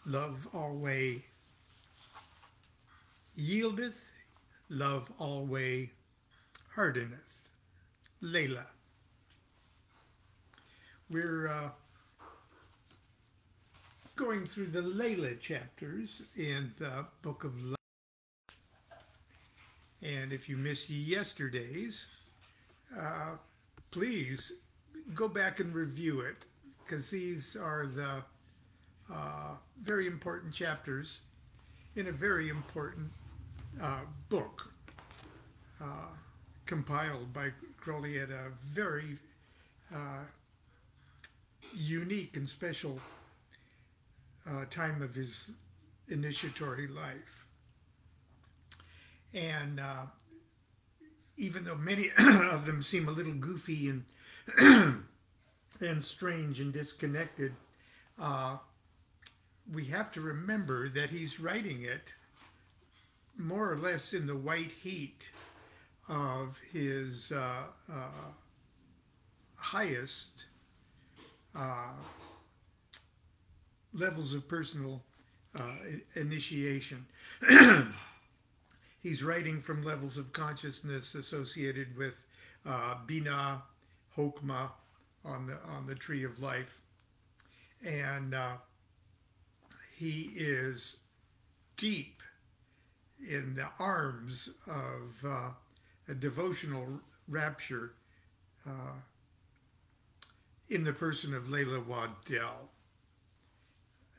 Love always yieldeth, love always hardeneth. LAYLAH. We're going through the LAYLAH chapters in the book of love. And if you missed yesterday's, please go back and review it, because these are the very important chapters in a very important book compiled by Crowley at a very unique and special time of his initiatory life. And even though many of them seem a little goofy and and strange and disconnected, we have to remember that he's writing it more or less in the white heat of his highest levels of personal initiation. He's writing from levels of consciousness associated with Bina, Hokmah on the tree of life, and he is deep in the arms of a devotional rapture in the person of LAYLAH Waddell.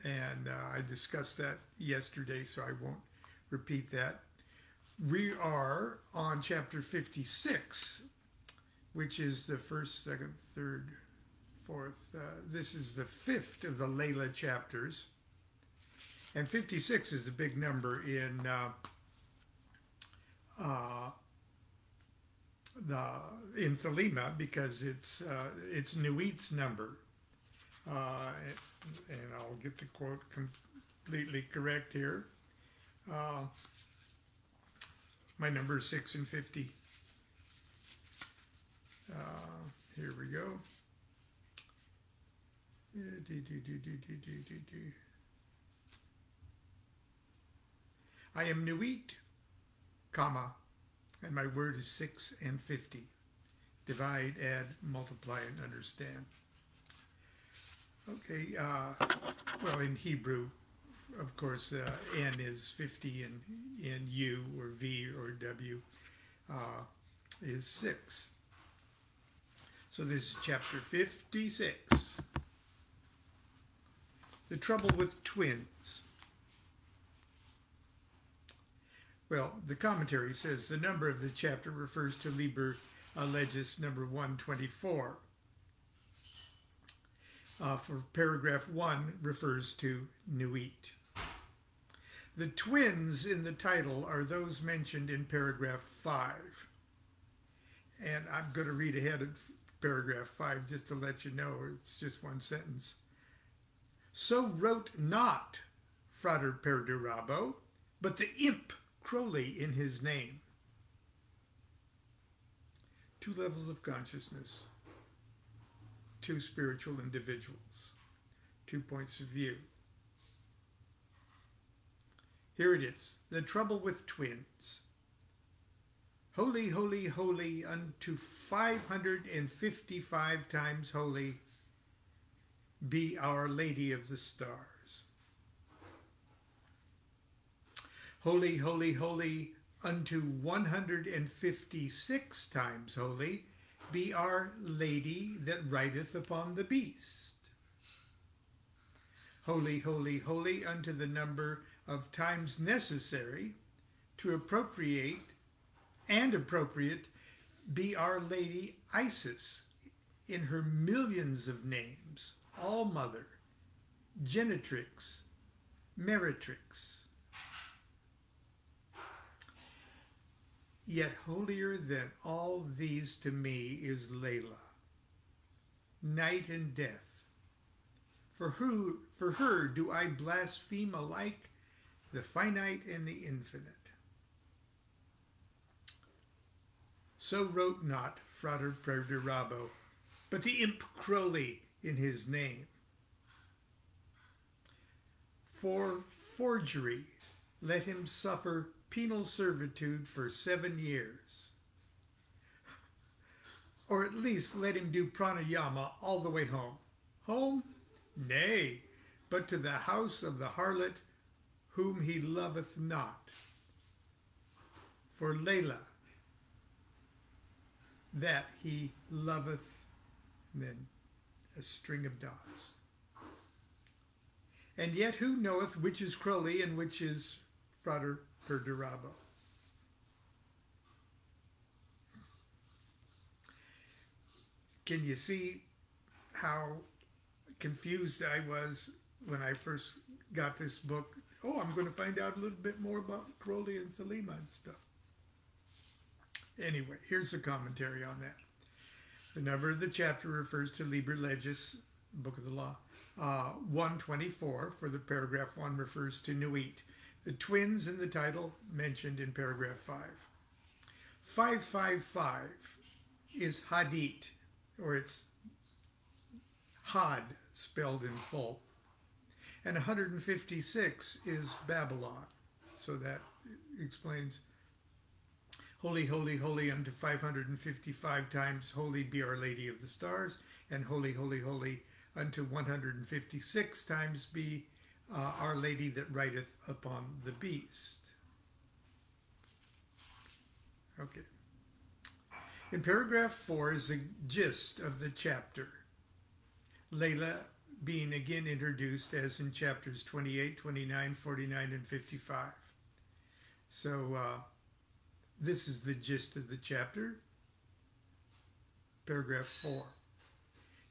And I discussed that yesterday, so I won't repeat that. We are on chapter 56, which is the first, second, third, fourth. This is the fifth of the LAYLAH chapters. And 56 is a big number in Thelema, because it's Nuit's number. And I'll get the quote completely correct here. My number is 6 and 50. Here we go. I am Nuit, comma, and my word is 6 and 50. Divide, add, multiply, and understand. Okay, well, in Hebrew, of course, N is 50, and in U or V or W is 6. So this is chapter 56. The trouble with twins. Well, the commentary says the number of the chapter refers to Liber Legis number 124. For paragraph 1 refers to Nuit. The twins in the title are those mentioned in paragraph 5. And I'm going to read ahead of paragraph 5 just to let you know, it's just one sentence. So wrote not Frater Perdurabo, but the imp Crowley in his name. Two levels of consciousness. Two spiritual individuals, 2 points of view. Here it is, the trouble with twins. Holy, holy, holy, unto 555 times holy, be Our Lady of the Stars. Holy, holy, holy, unto 156 times holy, be Our Lady that rideth upon the beast. Holy, holy, holy, unto the number of times necessary to appropriate be Our Lady Isis in her millions of names, All-Mother, Genetrix, Meretrix. Yet holier than all these to me is LAYLAH, night and death. For her do I blaspheme alike the finite and the infinite. So wrote not Frater Perdurabo, but the imp Crowley in his name. For forgery, let him suffer penal servitude for 7 years. Or at least let him do pranayama all the way home. Home? Nay, but to the house of the harlot whom he loveth not. For LAYLAH, that he loveth, and then a string of dots. And yet who knoweth which is Crowley and which is Frater Perdurabo? Can you see how confused I was when I first got this book? Oh, I'm going to find out a little bit more about Crowley and Thelema and stuff. Anyway, here's the commentary on that. The number of the chapter refers to Liber Legis, Book of the Law. 124 for the paragraph 1 refers to Nuit. The twins in the title mentioned in paragraph 5. 555 is Hadit, or it's Had spelled in full. And 156 is Babylon. So that explains Holy, holy, holy unto 555 times, holy be Our Lady of the Stars, and holy, holy, holy unto 156 times be Our Lady that rideth upon the beast. Okay. In paragraph 4 is the gist of the chapter. LAYLAH being again introduced as in chapters 28, 29, 49, and 55. So this is the gist of the chapter. Paragraph 4.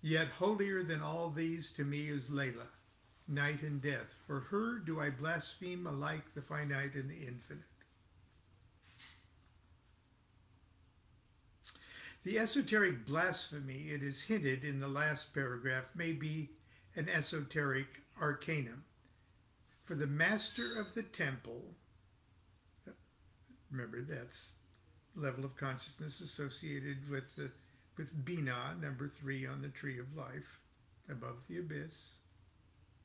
Yet holier than all these to me is LAYLAH, night and death. For her do I blaspheme alike the finite and the infinite. The esoteric blasphemy, it is hinted in the last paragraph, may be an esoteric arcanum. For the master of the temple, remember that's level of consciousness associated with Bina, number 3 on the tree of life, above the abyss.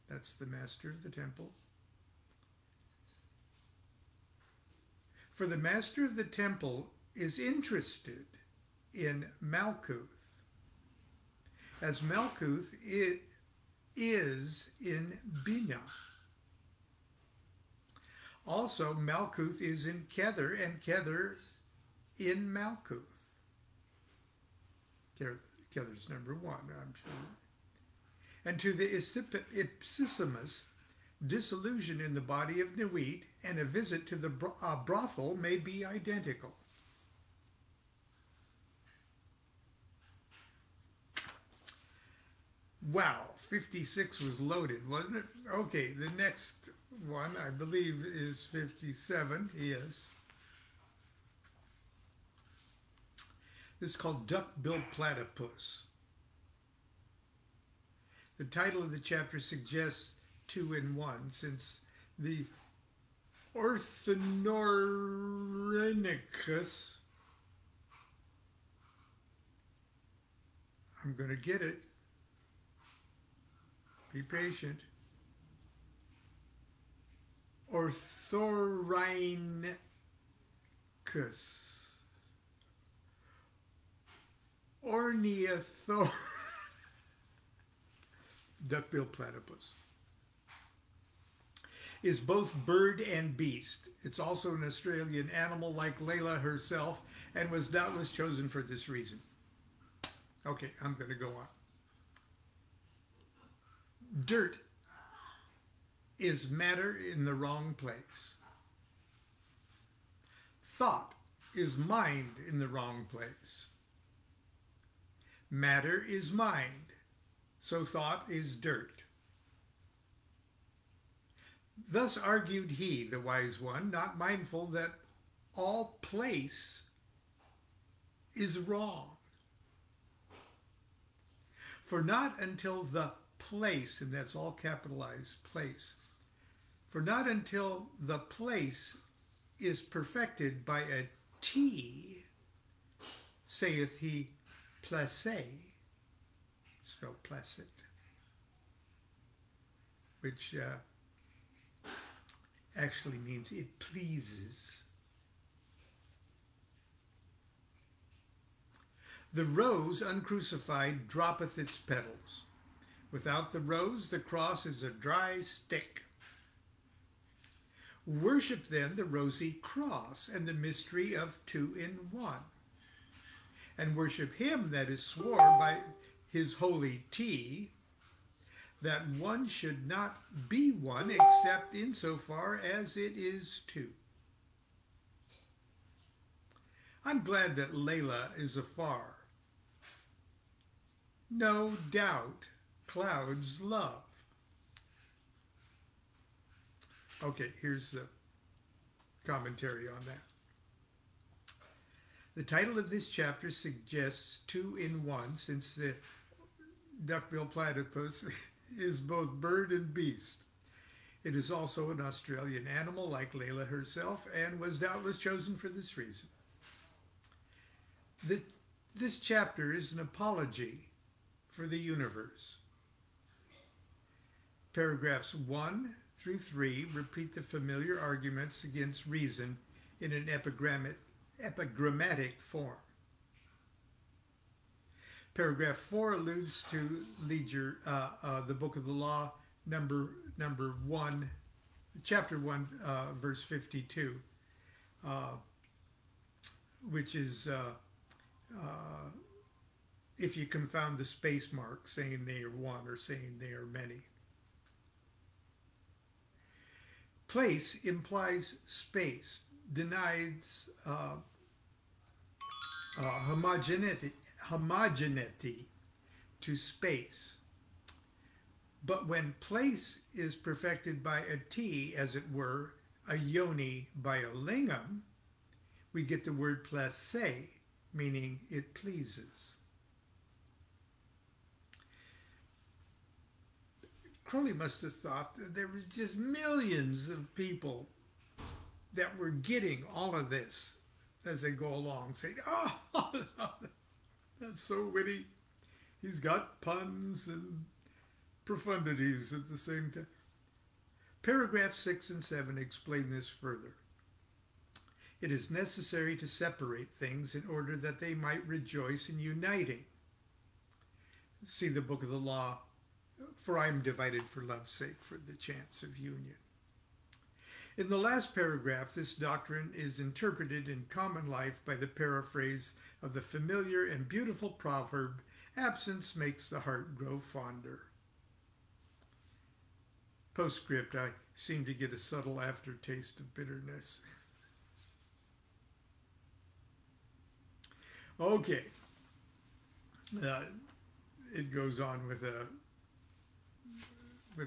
That's the master of the temple. For the master of the temple is interested in Malkuth, as Malkuth is in Bina. Also, Malkuth is in Kether, and Kether in Malkuth. Kether's number 1, I'm sure. And to the ipsissimus, disillusion in the body of Nuit and a visit to the brothel may be identical. Wow, 56 was loaded, wasn't it? Okay, the next one, I believe, is 57. Yes. This is called Duck-Billed Platypus. The title of the chapter suggests 2 in 1, since the Orthonorhynchus, I'm going to get it. Be patient. Orthorhynchus. Ornithor. Duck-billed platypus. Is both bird and beast. It's also an Australian animal like LAYLAH herself and was doubtless chosen for this reason. Okay, I'm going to go on. Dirt is matter in the wrong place. Thought is mind in the wrong place. Matter is mind, so thought is dirt. Thus argued he, the wise one, not mindful that all place is wrong. For not until the place, and that's all capitalized, place, for not until the place is perfected by a T, saith he, placé, spelled placid, which actually means it pleases. The rose uncrucified droppeth its petals. Without the rose, the cross is a dry stick. Worship then the rosy cross and the mystery of 2 in 1. And worship him that is sworn by his holy T, that one should not be one except insofar as it is 2. I'm glad that Laylah is afar. No doubt clouds love. Okay, here's the commentary on that. The title of this chapter suggests 2 in 1, since the duckbill platypus is both bird and beast. It is also an Australian animal like Laylah herself, and was doubtless chosen for this reason. This chapter is an apology for the universe. Paragraphs 1 through 3 repeat the familiar arguments against reason in an epigrammatic form. Paragraph 4 alludes to the Book of the Law, number 1, chapter 1, verse 52, which is if you confound the space mark, saying they are one or saying they are many. Place implies space, denies homogeneity to space. But when place is perfected by a T, as it were, a yoni by a lingam, we get the word place, meaning it pleases. Crowley must have thought that there were just millions of people that were getting all of this as they go along, saying, oh, that's so witty. He's got puns and profundities at the same time. Paragraph 6 and 7 explain this further. It is necessary to separate things in order that they might rejoice in uniting. See the Book of the Law, for I am divided for love's sake, for the chance of union. In the last paragraph, this doctrine is interpreted in common life by the paraphrase of the familiar and beautiful proverb, absence makes the heart grow fonder. Postscript, I seem to get a subtle aftertaste of bitterness. Okay. It goes on with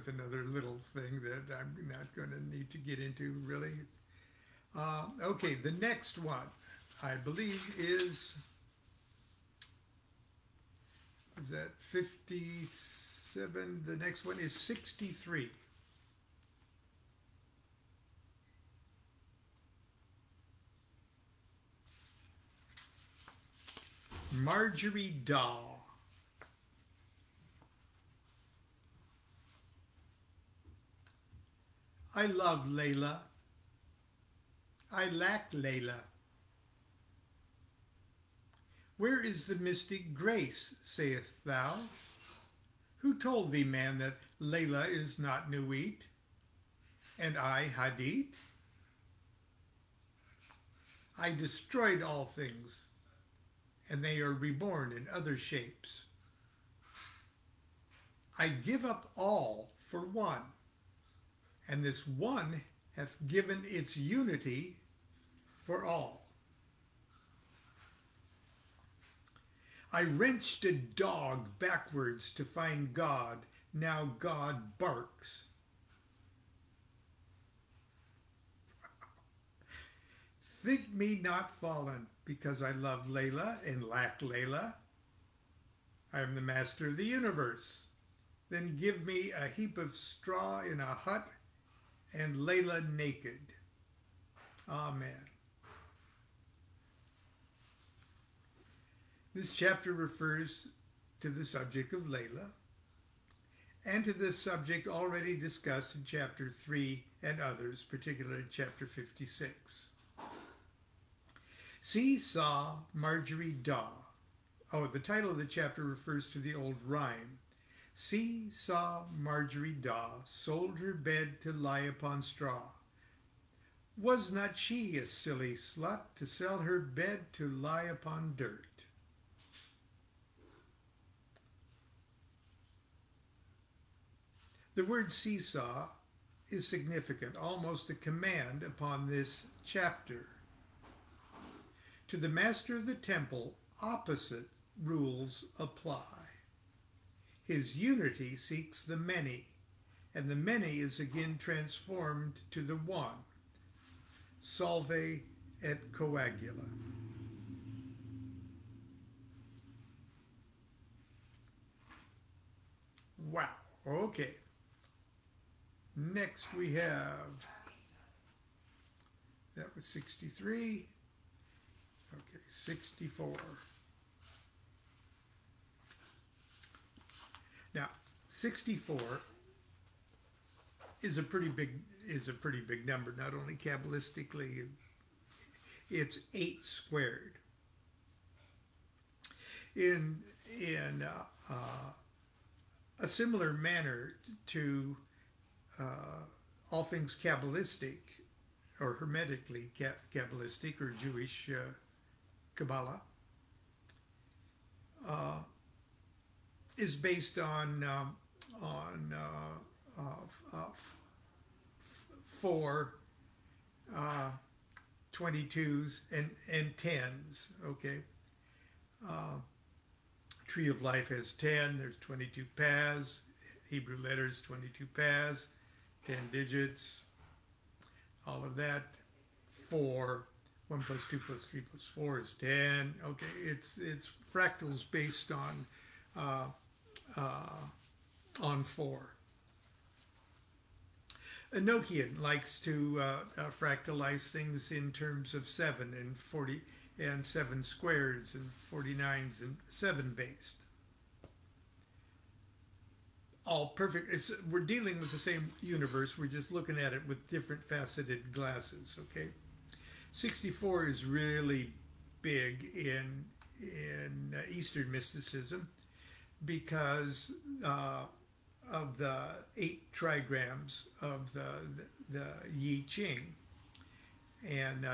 another little thing that I'm not going to need to get into, really. Okay, the next one, I believe, is that 57? The next one is 63. Marjorie Daw. I love Laylah. I lack Laylah. Where is the mystic grace, sayest thou? Who told thee, man, that Laylah is not Nuit, and I Hadith? I destroyed all things, and they are reborn in other shapes. I give up all for one, and this one hath given its unity for all. I wrenched a dog backwards to find God, now God barks. Think me not fallen, because I love Laylah and lack Laylah. I am the master of the universe. Then give me a heap of straw in a hut, and Laylah naked. Amen. This chapter refers to the subject of Laylah and to this subject already discussed in Chapter 3 and others, particularly Chapter 56. See, saw, Marjorie Daw. Oh, the title of the chapter refers to the old rhyme. See, saw, Marjorie Daw, sold her bed to lie upon straw. Was not she a silly slut to sell her bed to lie upon dirt? The word seesaw is significant, almost a command upon this chapter. To the master of the temple, opposite rules apply. His unity seeks the many, and the many is again transformed to the one. Salve et coagula. Wow, okay. Next we have, that was 63, okay, 64. Now, 64 is a pretty big number, not only Kabbalistically, it's 8 squared. In a similar manner to all things Kabbalistic, or hermetically Kabbalistic, or Jewish Kabbalah, is based on 4 22s and 10s. Okay, Tree of Life has 10. There's 22 paths. Hebrew letters, 22 paths, 10 digits. All of that. 4. 1 plus 2 plus 3 plus 4 is 10. Okay, it's fractals based on 4. Enochian likes to fractalize things in terms of 7 and 40 and 7 squareds and 49s and 7 based. All perfect. We're dealing with the same universe. We're just looking at it with different faceted glasses. Okay, 64 is really big in Eastern mysticism because of the 8 trigrams of the Yi Ching, and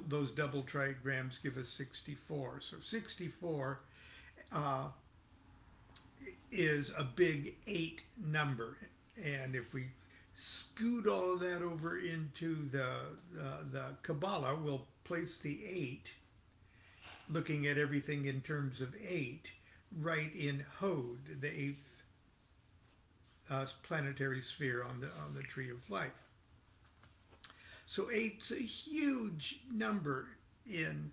those double trigrams give us 64. So 64 is a big 8 number, and if we scoot all of that over into the Kabbalah, we'll place the 8, looking at everything in terms of 8, right in Hod, the 8th planetary sphere on the Tree of Life. So 8's a huge number in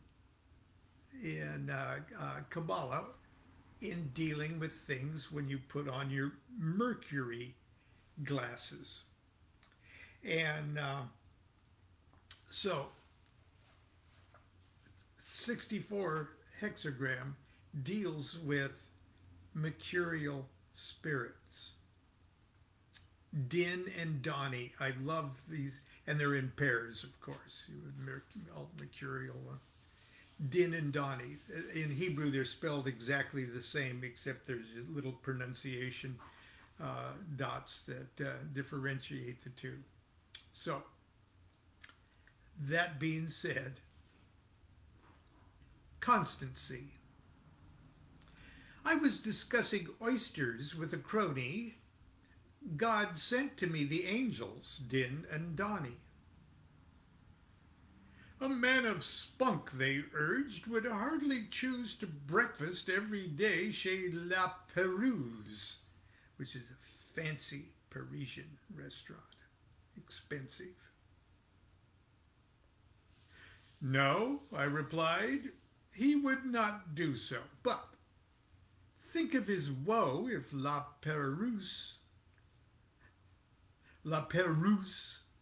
Kabbalah in dealing with things when you put on your Mercury glasses. And so 64 hexagram deals with mercurial spirits. Din and Dani. I love these, and they're in pairs, of course. All mercurial. Din and Dani. In Hebrew, they're spelled exactly the same, except there's little pronunciation dots that differentiate the two. So, that being said, constancy. I was discussing oysters with a crony. God sent to me the angels, Din and Dani. A man of spunk, they urged, would hardly choose to breakfast every day chez La Perouse, which is a fancy Parisian restaurant. Expensive. No, I replied, he would not do so, but think of his woe if La Perouse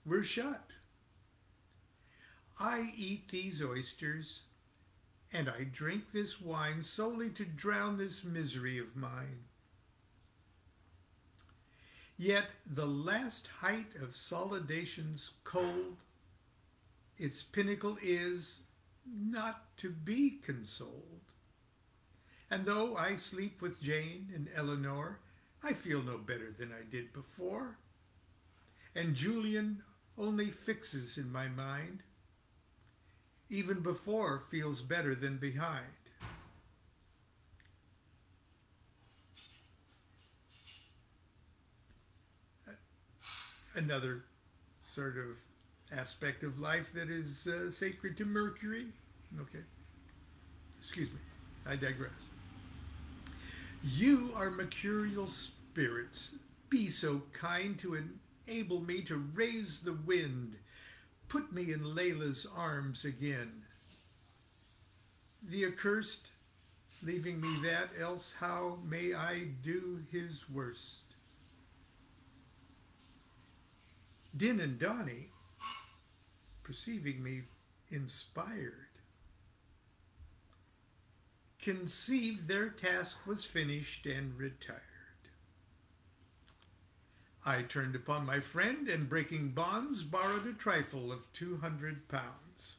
were shut. I eat these oysters, and I drink this wine solely to drown this misery of mine. Yet the last height of solidation's cold, its pinnacle is not to be consoled. And though I sleep with Jane and Eleanor, I feel no better than I did before. And Julian only fixes in my mind, even before feels better than behind. Another sort of aspect of life that is sacred to Mercury. Okay, excuse me, I digress. You are mercurial spirits. Be so kind to enable me to raise the wind. Put me in Laylah's arms again. The accursed, leaving me that, else how may I do his worst? Din and Donnie, perceiving me inspired, conceived their task was finished and retired. I turned upon my friend and, breaking bonds, borrowed a trifle of 200 pounds.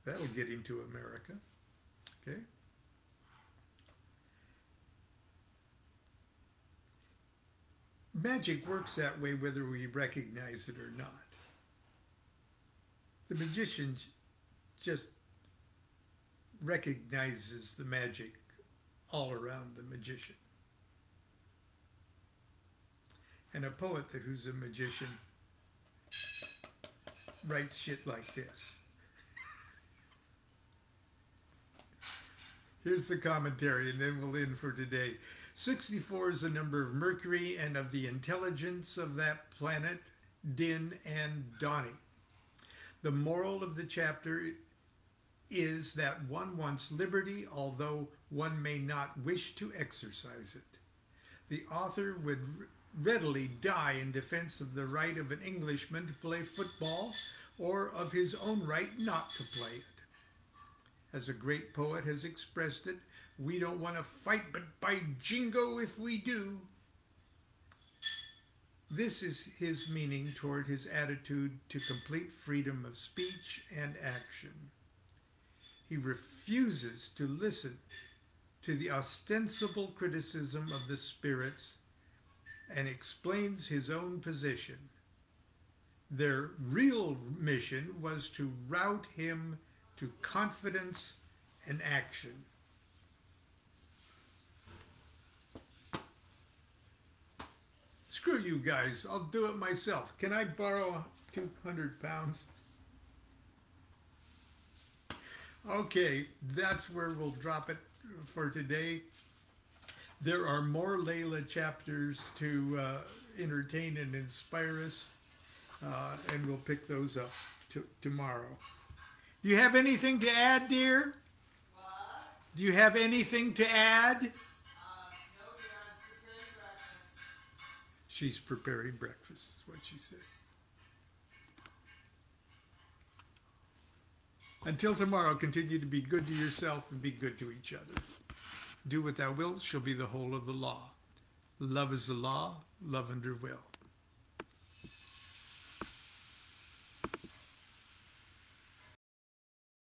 That'll get him to America. Okay. Magic works that way whether we recognize it or not. The magician just recognizes the magic all around the magician. And a poet who's a magician writes shit like this. Here's the commentary, and then we'll end for today. 64 is the number of Mercury and of the intelligence of that planet, Din and Donnie. The moral of the chapter is that one wants liberty, although one may not wish to exercise it. The author would readily die in defense of the right of an Englishman to play football, or of his own right not to play it. As a great poet has expressed it, we don't want to fight, but by jingo if we do. This is his meaning toward his attitude to complete freedom of speech and action. He refuses to listen to the ostensible criticism of the spirits and explains his own position. Their real mission was to rout him to confidence and action. Screw you guys, I'll do it myself. Can I borrow 200 pounds? Okay, that's where we'll drop it for today. There are more LAYLAH chapters to entertain and inspire us, and we'll pick those up tomorrow. Do you have anything to add, dear? What? Do you have anything to add? No, dear, I'm preparing breakfast. She's preparing breakfast, is what she said. Until tomorrow, continue to be good to yourself and be good to each other. Do what thou wilt shall be the whole of the law. Love is the law, love under will.